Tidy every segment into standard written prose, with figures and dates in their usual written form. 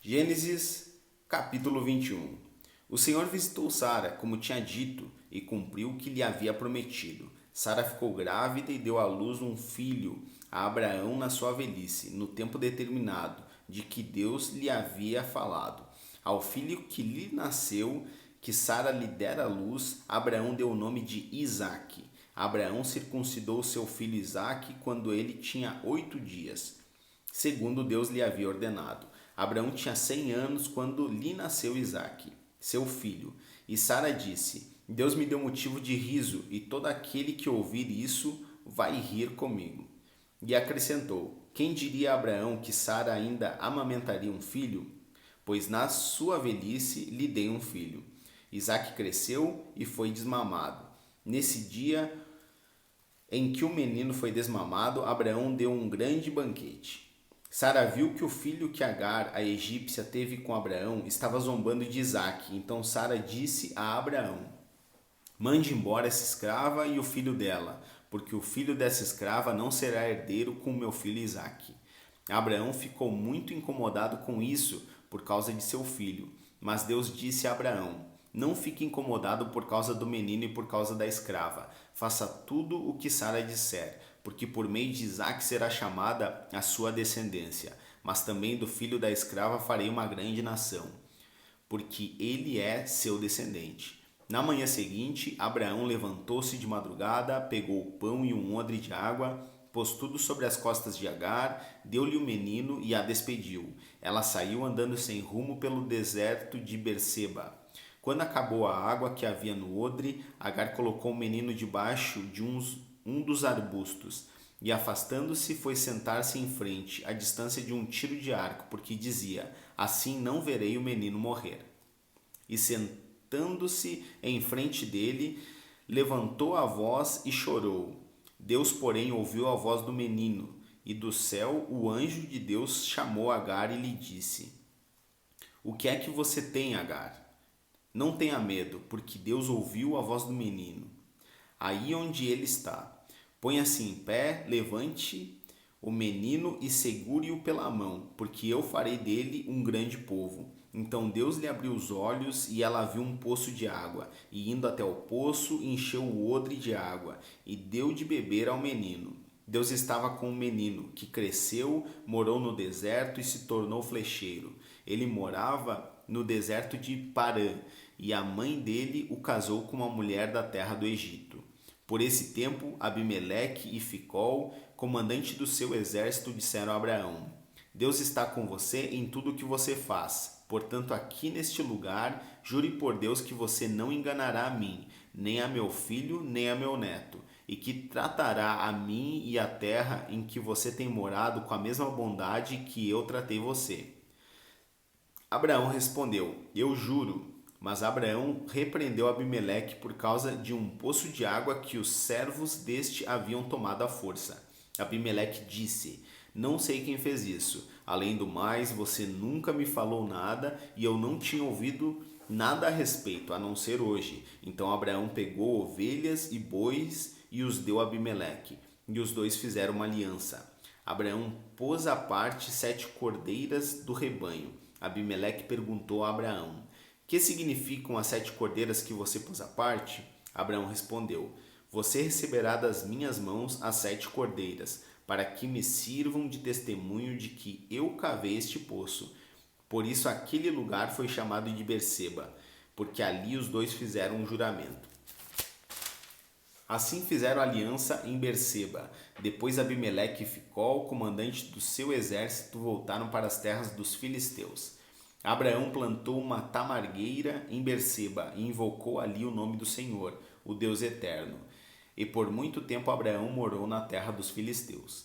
Gênesis, capítulo 21. O Senhor visitou Sara, como tinha dito, e cumpriu o que lhe havia prometido. Sara ficou grávida e deu à luz um filho a Abraão na sua velhice, no tempo determinado, de que Deus lhe havia falado. Ao filho que lhe nasceu, que Sara lhe dera à luz, Abraão deu o nome de Isaque. Abraão circuncidou seu filho Isaque quando ele tinha 8 dias, segundo Deus lhe havia ordenado. Abraão tinha 100 anos quando lhe nasceu Isaque, seu filho. E Sara disse: Deus me deu motivo de riso, e todo aquele que ouvir isso vai rir comigo. E acrescentou: Quem diria a Abraão que Sara ainda amamentaria um filho? Pois na sua velhice lhe dei um filho. Isaque cresceu e foi desmamado. Nesse dia em que o menino foi desmamado, Abraão deu um grande banquete. Sara viu que o filho que Agar, a egípcia, teve com Abraão estava zombando de Isaque. Então Sara disse a Abraão: Mande embora essa escrava e o filho dela, porque o filho dessa escrava não será herdeiro com meu filho Isaque. Abraão ficou muito incomodado com isso por causa de seu filho. Mas Deus disse a Abraão: Não fique incomodado por causa do menino e por causa da escrava. Faça tudo o que Sara disser, porque por meio de Isaque será chamada a sua descendência. Mas também do filho da escrava farei uma grande nação, porque ele é seu descendente. Na manhã seguinte, Abraão levantou-se de madrugada, pegou o pão e um odre de água, pôs tudo sobre as costas de Agar, deu-lhe o menino e a despediu. Ela saiu andando sem rumo pelo deserto de Berseba. Quando acabou a água que havia no odre, Agar colocou o menino debaixo de um dos arbustos e, afastando-se, foi sentar-se em frente, à distância de um tiro de arco, porque dizia: Assim não verei o menino morrer. E sentando-se em frente dele, levantou a voz e chorou. Deus, porém, ouviu a voz do menino, e do céu o anjo de Deus chamou Agar e lhe disse: O que é que você tem, Agar? Não tenha medo, porque Deus ouviu a voz do menino. Aí onde ele está, ponha-se em pé, levante o menino e segure-o pela mão, porque eu farei dele um grande povo. Então Deus lhe abriu os olhos e ela viu um poço de água, e indo até o poço, encheu o odre de água e deu de beber ao menino. Deus estava com o menino, que cresceu, morou no deserto e se tornou flecheiro. Ele morava no deserto de Parã, e a mãe dele o casou com uma mulher da terra do Egito. Por esse tempo, Abimeleque e Ficol, comandante do seu exército, disseram a Abraão: Deus está com você em tudo o que você faz. Portanto, aqui neste lugar, jure por Deus que você não enganará a mim, nem a meu filho, nem a meu neto, e que tratará a mim e a terra em que você tem morado com a mesma bondade que eu tratei você. Abraão respondeu: Eu juro. Mas Abraão repreendeu Abimeleque por causa de um poço de água que os servos deste haviam tomado à força. Abimeleque disse: Não sei quem fez isso. Além do mais, você nunca me falou nada e eu não tinha ouvido nada a respeito, a não ser hoje. Então Abraão pegou ovelhas e bois e os deu a Abimeleque. E os dois fizeram uma aliança. Abraão pôs à parte 7 cordeiras do rebanho. Abimeleque perguntou a Abraão: Que significam as 7 cordeiras que você pôs à parte? Abraão respondeu: Você receberá das minhas mãos as 7 cordeiras, para que me sirvam de testemunho de que eu cavei este poço. Por isso aquele lugar foi chamado de Berseba, porque ali os dois fizeram um juramento. Assim fizeram aliança em Berseba. Depois Abimeleque e Ficol, comandante do seu exército, voltaram para as terras dos filisteus. Abraão plantou uma tamargueira em Berseba e invocou ali o nome do Senhor, o Deus eterno. E por muito tempo Abraão morou na terra dos filisteus.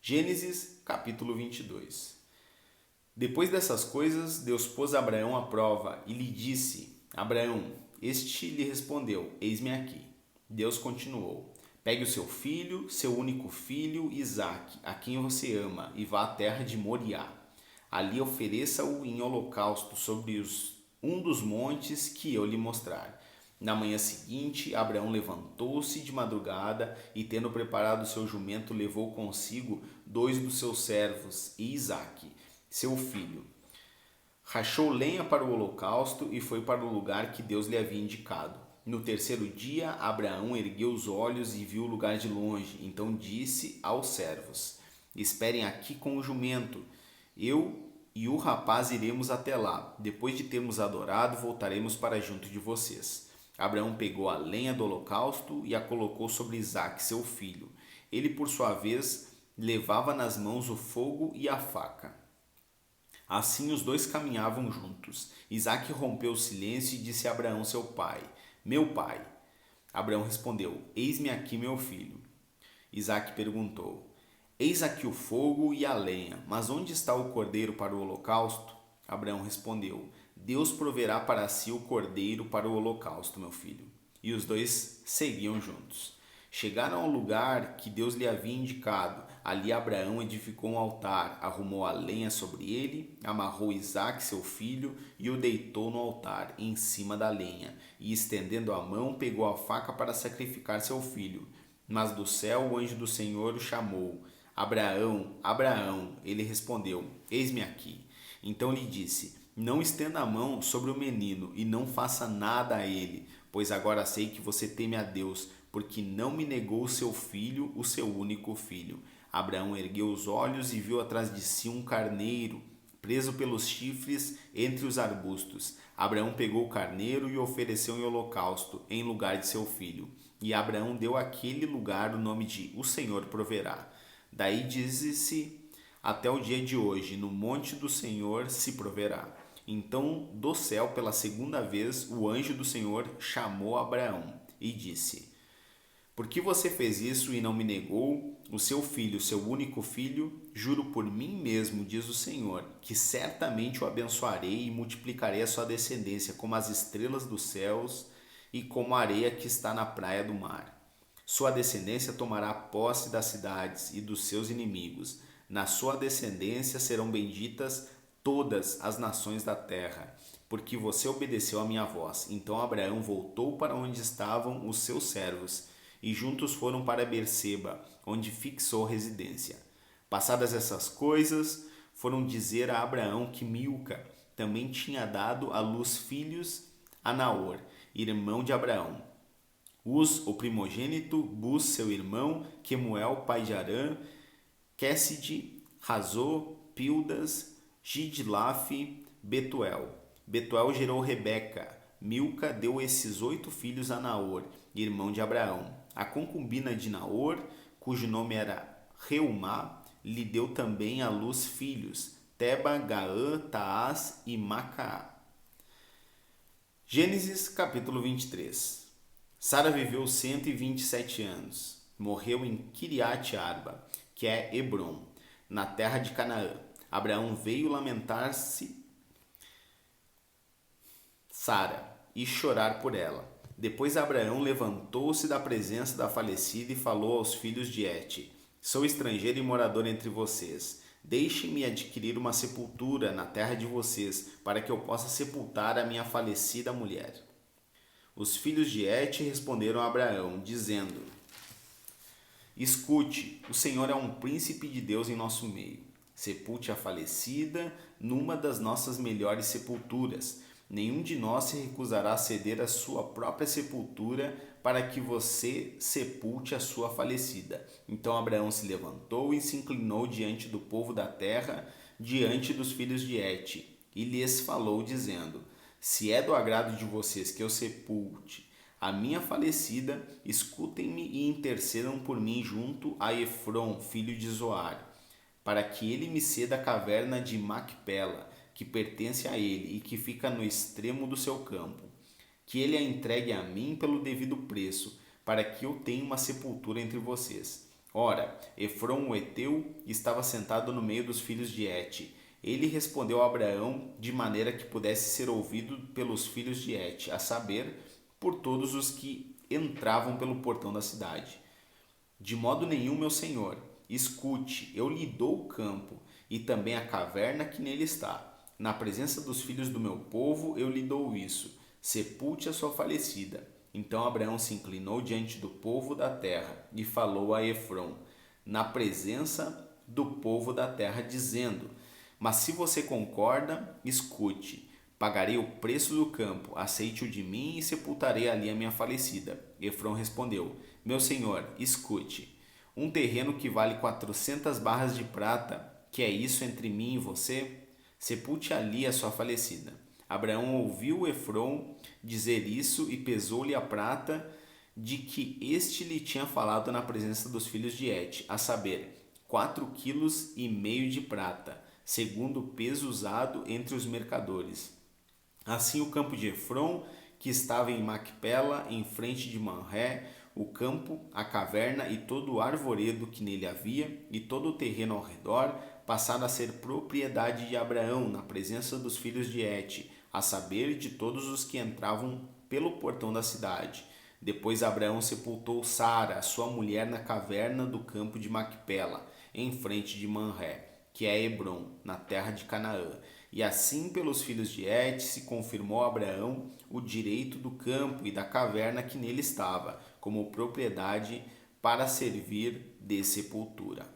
Gênesis, capítulo 22. Depois dessas coisas, Deus pôs Abraão à prova e lhe disse: Abraão, este lhe respondeu: Eis-me aqui. Deus continuou: Pegue o seu filho, seu único filho, Isaque, a quem você ama, e vá à terra de Moriá. Ali ofereça-o em holocausto sobre um dos montes que eu lhe mostrar. Na manhã seguinte, Abraão levantou-se de madrugada e, tendo preparado seu jumento, levou consigo 2 dos seus servos e Isaque, seu filho. rachou lenha para o holocausto e foi para o lugar que Deus lhe havia indicado. No terceiro dia, Abraão ergueu os olhos e viu o lugar de longe. Então disse aos servos: Esperem aqui com o jumento. Eu e o rapaz iremos até lá. Depois de termos adorado, voltaremos para junto de vocês. Abraão pegou a lenha do holocausto e a colocou sobre Isaque, seu filho. Ele, por sua vez, levava nas mãos o fogo e a faca. Assim os dois caminhavam juntos. Isaque rompeu o silêncio e disse a Abraão, seu pai: Meu pai. Abraão respondeu: Eis-me aqui, meu filho. Isaque perguntou: Eis aqui o fogo e a lenha, mas onde está o cordeiro para o holocausto? Abraão respondeu: Deus proverá para si o cordeiro para o holocausto, meu filho. E os dois seguiam juntos. Chegaram ao lugar que Deus lhe havia indicado. Ali Abraão edificou um altar, arrumou a lenha sobre ele, amarrou Isaque, seu filho, e o deitou no altar, em cima da lenha. E estendendo a mão, pegou a faca para sacrificar seu filho. Mas do céu o anjo do Senhor o chamou: Abraão, Abraão. Ele respondeu: Eis-me aqui. Então lhe disse: Não estenda a mão sobre o menino e não faça nada a ele, pois agora sei que você teme a Deus, porque não me negou o seu filho, o seu único filho. Abraão ergueu os olhos e viu atrás de si um carneiro, preso pelos chifres entre os arbustos. Abraão pegou o carneiro e o ofereceu em holocausto, em lugar de seu filho. E Abraão deu àquele lugar o nome de O Senhor Proverá. Daí diz-se até o dia de hoje: no monte do Senhor se proverá. Então, do céu, pela segunda vez, o anjo do Senhor chamou Abraão e disse: Por que você fez isso e não me negou o seu filho, seu único filho? Juro por mim mesmo, diz o Senhor, que certamente o abençoarei e multiplicarei a sua descendência como as estrelas dos céus e como a areia que está na praia do mar. Sua descendência tomará posse das cidades e dos seus inimigos. Na sua descendência serão benditas todas as nações da terra, porque você obedeceu à minha voz. Então Abraão voltou para onde estavam os seus servos, e juntos foram para Berseba, onde fixou residência. Passadas essas coisas, foram dizer a Abraão que Milca também tinha dado à luz filhos a Naor, irmão de Abraão. Uz, o primogênito, Buz, seu irmão, Quemuel, pai de Arã, Quesside, Razô, Pildas, Gidlaf, Betuel. Betuel gerou Rebeca. Milca deu esses 8 filhos a Naor, irmão de Abraão. A concubina de Naor, cujo nome era Reumá, lhe deu também à luz filhos, Teba, Gaã, Taás e Macaá. Gênesis capítulo 23. Sara viveu 127 anos. Morreu em Kiriat Arba, que é Hebrom, na terra de Canaã. Abraão veio lamentar-se Sara e chorar por ela. Depois Abraão levantou-se da presença da falecida e falou aos filhos de Et: Sou estrangeiro e morador entre vocês. Deixem-me adquirir uma sepultura na terra de vocês, para que eu possa sepultar a minha falecida mulher. Os filhos de Et responderam a Abraão, dizendo: Escute, o Senhor é um príncipe de Deus em nosso meio. Sepulte a falecida numa das nossas melhores sepulturas. Nenhum de nós se recusará a ceder a sua própria sepultura para que você sepulte a sua falecida. Então Abraão se levantou e se inclinou diante do povo da terra, diante dos filhos de Et, e lhes falou, dizendo: Se é do agrado de vocês que eu sepulte a minha falecida, escutem-me e intercedam por mim junto a Efron, filho de Zoar, para que ele me ceda a caverna de Macpela, que pertence a ele e que fica no extremo do seu campo, que ele a entregue a mim pelo devido preço, para que eu tenha uma sepultura entre vocês. Ora, Efron o Eteu estava sentado no meio dos filhos de Et. Ele respondeu a Abraão de maneira que pudesse ser ouvido pelos filhos de Et, a saber, por todos os que entravam pelo portão da cidade. De modo nenhum, meu senhor, escute, eu lhe dou o campo e também a caverna que nele está. Na presença dos filhos do meu povo eu lhe dou isso. Sepulte a sua falecida. Então Abraão se inclinou diante do povo da terra e falou a Efron, na presença do povo da terra, dizendo: Mas se você concorda, escute. Pagarei o preço do campo, aceite-o de mim e sepultarei ali a minha falecida. Efron respondeu: Meu senhor, escute. Um terreno que vale 400 barras de prata, que é isso entre mim e você? Sepulte ali a sua falecida. Abraão ouviu Efron dizer isso e pesou-lhe a prata de que este lhe tinha falado na presença dos filhos de Et, a saber, 4,5 quilos de prata, segundo o peso usado entre os mercadores. Assim o campo de Efron, que estava em Macpela, em frente de Manré, o campo, a caverna e todo o arvoredo que nele havia, e todo o terreno ao redor, passaram a ser propriedade de Abraão, na presença dos filhos de Et, a saber, de todos os que entravam pelo portão da cidade. Depois Abraão sepultou Sara, sua mulher, na caverna do campo de Macpela, em frente de Manré, que é Hebrom, na terra de Canaã. E assim pelos filhos de Et se confirmou a Abraão o direito do campo e da caverna que nele estava, como propriedade para servir de sepultura.